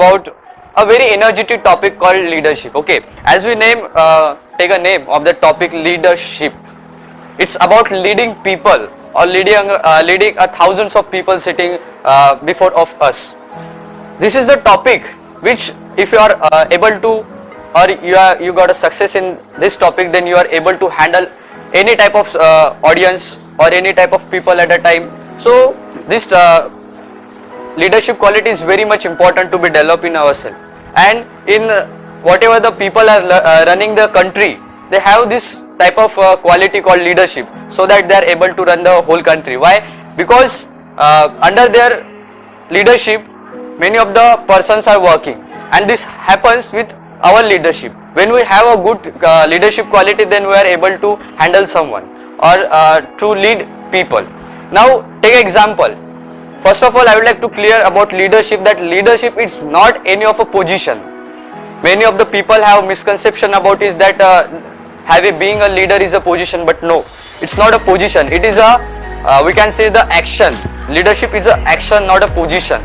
about a very energetic topic called leadership. Okay, as we take a name of the topic leadership. It's about leading people or leading thousands of people sitting before of us. This is the topic which, if you are able to, or you got a success in this topic, then you are able to handle any type of audience or any type of people at a time. So this leadership quality is very much important to be developed in ourselves, and in whatever the people are running the country, they have this type of quality called leadership, so that they are able to run the whole country. Why? Because under their leadership many of the persons are working, and this happens with our leadership. When we have a good leadership quality, then we are able to handle someone or to lead people. Now take an example. First of all, I would like to clear about leadership, that leadership is not any of a position. Many of the people have misconception about is that being a leader is a position, but no, it's not a position. It is a we can say the action. Leadership is a action, not a position.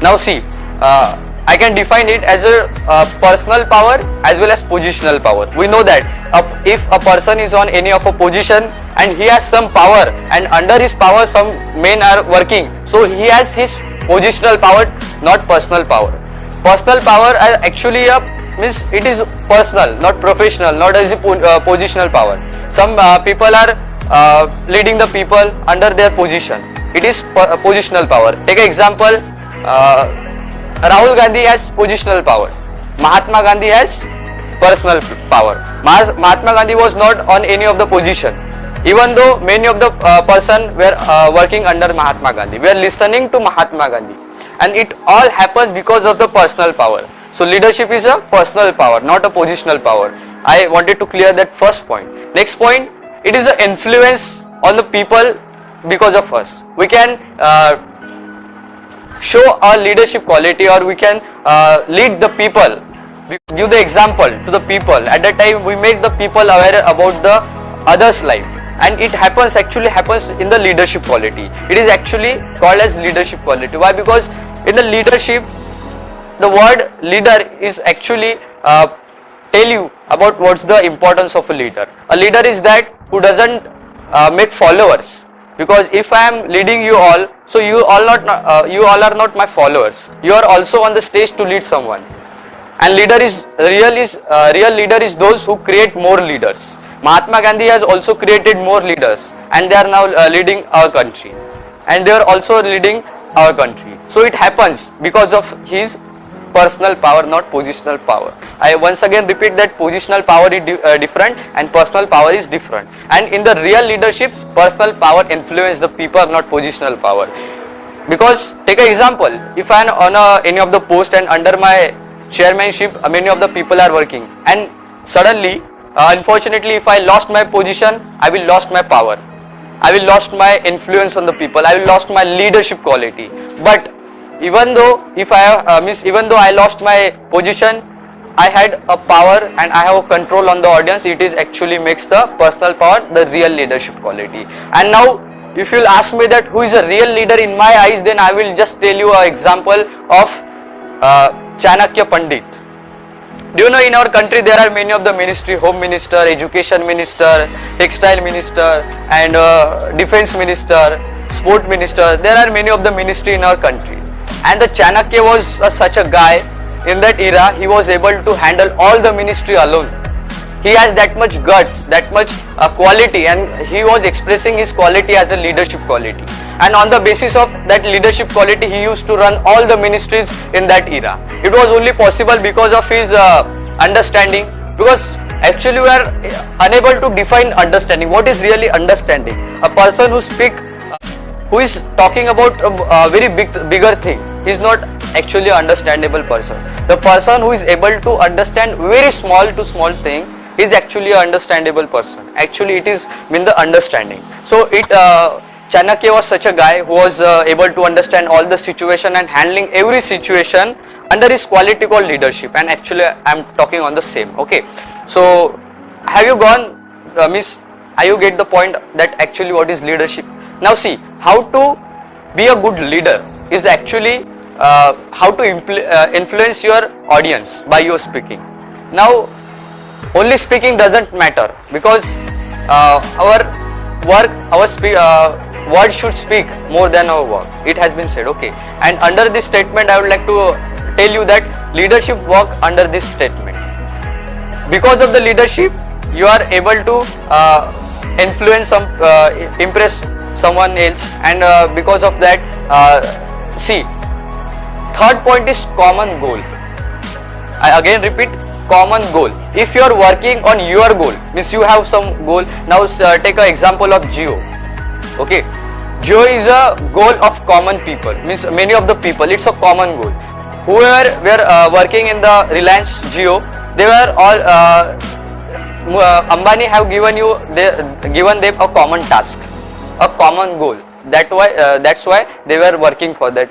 Now see, I can define it as a personal power as well as positional power. We know that if a person is on any of a position and he has some power, and under his power some men are working, so he has his positional power, not personal power. Personal power actually means it is personal, not professional, not as a positional power. Some people are leading the people under their position. It is positional power. Take an example. Rahul Gandhi has positional power. Mahatma Gandhi has personal power. Mahatma Gandhi was not on any of the position, even though many of the person were working under Mahatma Gandhi. We are listening to Mahatma Gandhi, and it all happened because of the personal power. So leadership is a personal power, not a positional power. I wanted to clear that first point. Next point, it is an influence on the people because of us. We can show our leadership quality, or we can lead the people. We give the example to the people. At that time, we make the people aware about the others' life, and it actually happens in the leadership quality. It is actually called as leadership quality. Why? Because in the leadership, the word leader is actually tell you about what's the importance of a leader. A leader is that who doesn't make followers. Because if I am leading you all, so you all are not my followers. You are also on the stage to lead someone. And real leader is those who create more leaders. Mahatma Gandhi has also created more leaders, and they are now leading our country. And they are also leading our country. So it happens because of his personal power, not positional power. I once again repeat that positional power is different and personal power is different. And in the real leadership, personal power influences the people, not positional power. Because take an example, if I am on any of the post and under my chairmanship, many of the people are working, and suddenly, unfortunately, if I lost my position, I will lost my power. I will lost my influence on the people. I will lost my leadership quality. But even though I lost my position, I had a power and I have control on the audience. It is actually makes the personal power the real leadership quality. And now, if you will ask me that who is a real leader in my eyes, then I will just tell you an example of Chanakya Pandit. Do you know in our country there are many of the ministry, home minister, education minister, textile minister, and defense minister, sport minister. There are many of the ministry in our country. And the Chanakya was such a guy. In that era, he was able to handle all the ministry alone. He has that much guts, that much quality, and he was expressing his quality as a leadership quality. And on the basis of that leadership quality, he used to run all the ministries in that era. It was only possible because of his understanding. Because actually we are unable to define understanding. What is really understanding? A person who is talking about a very bigger thing, he is not actually an understandable person. The person who is able to understand very small to small thing is actually an understandable person. Actually, it is mean the understanding. So Chanakya was such a guy who was able to understand all the situation and handling every situation under his quality called leadership. And actually, I am talking on the same. Okay. So have you gone, are you get the point that actually what is leadership? Now see, how to be a good leader is actually how to influence your audience by your speaking. Now, only speaking doesn't matter, because our work, our word should speak more than our work. It has been said, okay. And under this statement, I would like to tell you that leadership work under this statement. Because of the leadership, you are able to influence impress someone else, and because of that, see, third point is common goal. I again repeat, common goal. If you are working on your goal, means you have some goal. Now take an example of Jio. Okay, Jio is a goal of common people, means many of the people. It's a common goal. Whoever were working in the Reliance Jio, they were all Ambani have given them a common task, a common goal. That's why they were working for that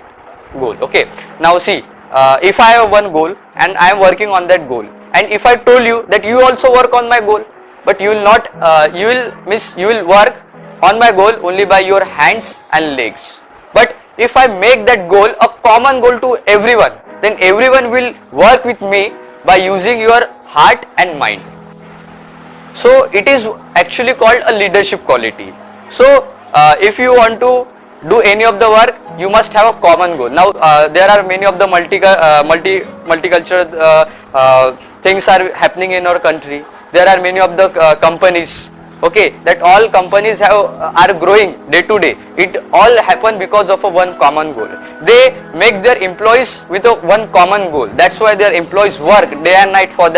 goal. Okay. Now see, if I have one goal and I am working on that goal, and if I told you that you also work on my goal, but you will not, you will work on my goal only by your hands and legs. But if I make that goal a common goal to everyone, then everyone will work with me by using your heart and mind. So it is actually called a leadership quality. So if you want to do any of the work, you must have a common goal. Now there are many of the multicultural things are happening in our country. There are many of the companies, okay, that all companies are growing day to day. It all happen because of a one common goal. They make their employees with a one common goal. That's why their employees work day and night for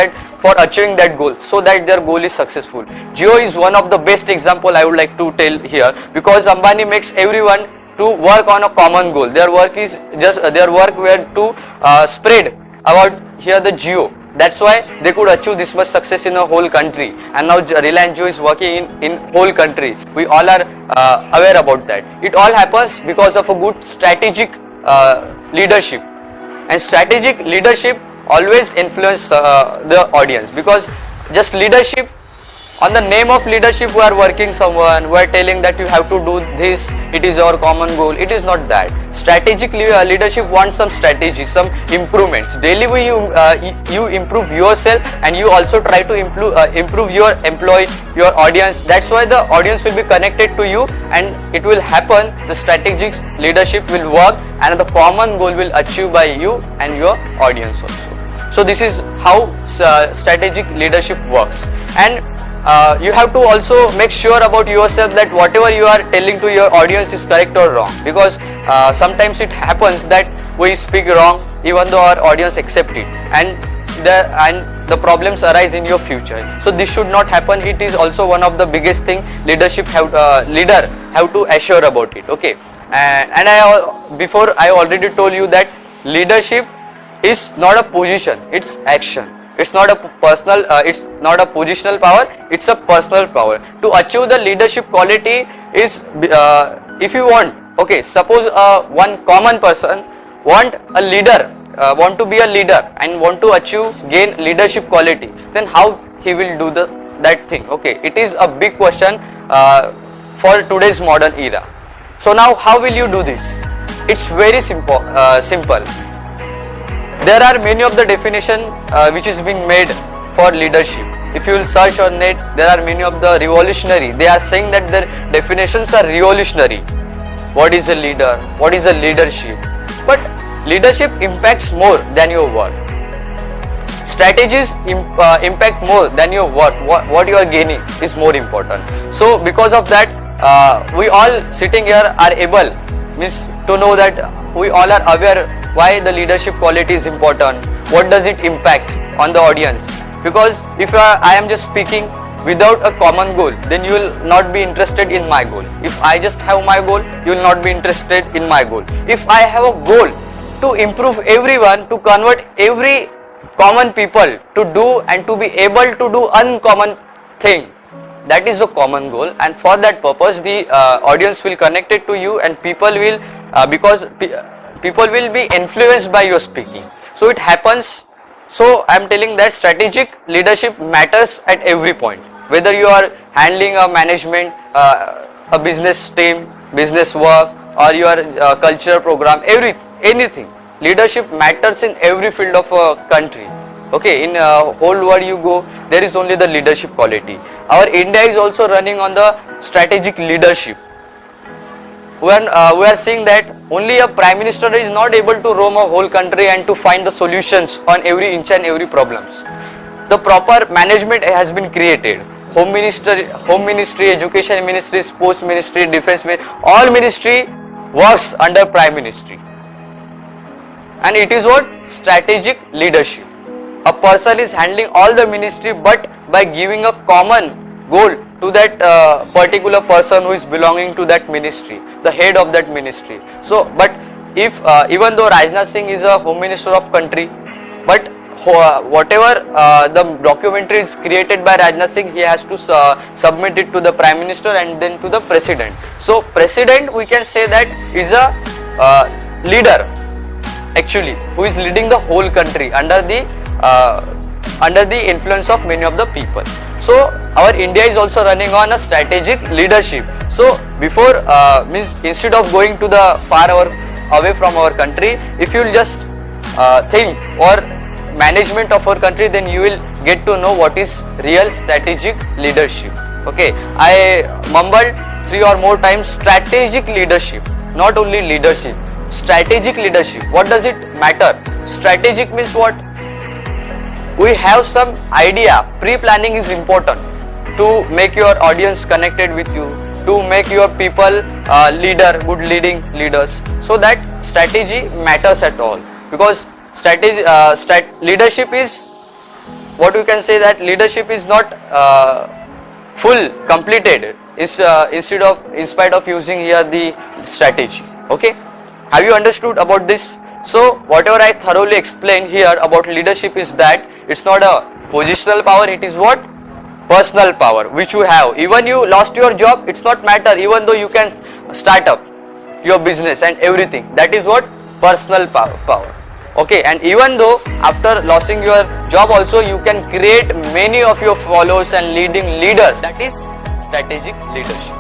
achieving that goal, so that their goal is successful. Jio is one of the best example I would like to tell here, because Ambani makes everyone to work on a common goal. Their work were to spread about here the Jio. That's why they could achieve this much success in a whole country. And now Reliance Jio is working in whole country. We all are aware about that. It all happens because of a good strategic leadership. And strategic leadership always influence the audience, because just leadership, on the name of leadership we are working someone, we are telling that you have to do this, it is our common goal. It is not that. Strategic leadership wants some strategy, some improvements. Daily you improve yourself, and you also try to improve your employee, your audience. That's why the audience will be connected to you, and it will happen, the strategic leadership will work, and the common goal will achieve by you and your audience also. So this is how strategic leadership works. And you have to also make sure about yourself that whatever you are telling to your audience is correct or wrong, because sometimes it happens that we speak wrong even though our audience accept it, and the problems arise in your future. So this should not happen. It is also one of the biggest thing leader have to assure about it. Okay, and before I already told you that leadership is not a position, it's action. It's not a personal, it's not a positional power, it's a personal power. To achieve the leadership quality is, if you want, okay, suppose one common person want a leader, want to be a leader and want to gain leadership quality, then how he will do that thing? Okay, it is a big question for today's modern era. So now how will you do this? It's very simple. There are many of the definition which is being made for leadership. If you will search on net, there are many of the revolutionary. They are saying that their definitions are revolutionary. What is a leader? What is a leadership? But leadership impacts more than your word. Strategies impact more than your word. What you are gaining is more important. So because of that, we all sitting here are able, means to know that we all are aware why the leadership quality is important, what does it impact on the audience. Because if I am just speaking without a common goal, then you will not be interested in my goal. If I just have my goal, you will not be interested in my goal. If I have a goal to improve everyone, to convert every common people to do and to be able to do uncommon thing, that is a common goal, and for that purpose the audience will connect it to you, and people will because people will be influenced by your speaking. So it happens. So I am telling that strategic leadership matters at every point, whether you are handling a management, a business team, business work, or your cultural program, anything. leadership matters in every field of a country. Okay, in whole world you go, there is only the leadership quality. Our India is also running on the strategic leadership. When we are seeing that only a prime minister is not able to roam a whole country and to find the solutions on every inch and every problems. The proper management has been created. Home ministry, education ministry, sports ministry, defense ministry, all ministry works under prime ministry. And it is what? Strategic leadership. A person is handling all the ministry, but by giving a common goal to that particular person who is belonging to that ministry, the head of that ministry. So, but if even though Rajnath Singh is a home minister of country, but whatever the documentary is created by Rajnath Singh, he has to submit it to the prime minister and then to the president. So president, we can say that, is a leader actually, who is leading the whole country under the influence of many of the people. So our India is also running on a strategic leadership. So before means instead of going to the far away from our country, if you will just think or management of our country, then you will get to know what is real strategic leadership. Okay, I mumbled 3 or more times strategic leadership, not only leadership. Strategic leadership, what does it matter? Strategic means what? We have some idea. Pre-planning is important to make your audience connected with you, to make your people good leading leaders. So that strategy matters at all, because leadership is what you can say, that leadership is not full completed in spite of using here the strategy. Okay, have you understood about this? So whatever I thoroughly explained here about leadership is that it's not a positional power, it is what? Personal power which you have. Even you lost your job, it's not matter, even though you can start up your business and everything. That is what? Personal power. Okay, and even though after losing your job also, you can create many of your followers and leading leaders. That is strategic leadership.